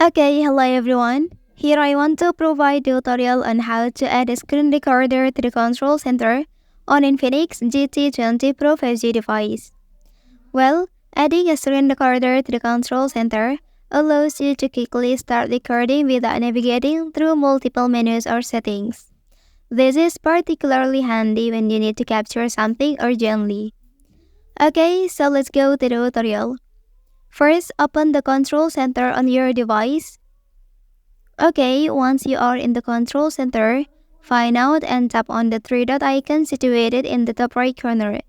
Okay, hello everyone. Here I want to provide tutorial on how to add a screen recorder to the control center on Infinix GT20 Pro 5G device. Well, adding a screen recorder to the control center allows you to quickly start recording without navigating through multiple menus or settings. This is particularly handy when you need to capture something urgently. Okay, so let's go to the tutorial. First, open the control center on your device. Okay, once you are in the control center, find out and tap on the three dot icon situated in the top right corner.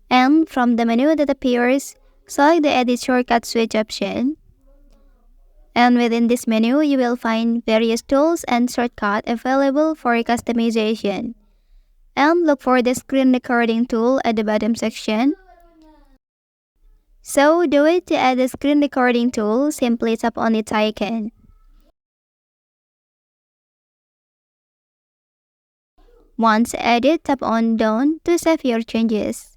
And from the menu that appears, select the Edit Shortcut Switch option. And within this menu, you will find various tools and shortcuts available for customization. And look for the screen recording tool at the bottom section. So, the way to add the screen recording tool, simply tap on its icon. Once added, tap on Done to save your changes.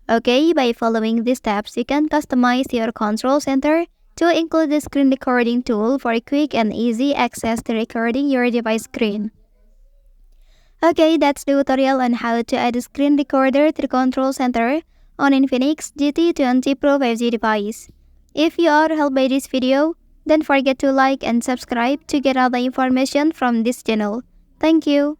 Okay, by following these steps, you can customize your control center to include the screen recording tool for quick and easy access to recording your device screen. Okay, that's the tutorial on how to add a screen recorder to the control center on Infinix GT20 Pro 5G device. If you are helped by this video, don't forget to like and subscribe to get other information from this channel. Thank you.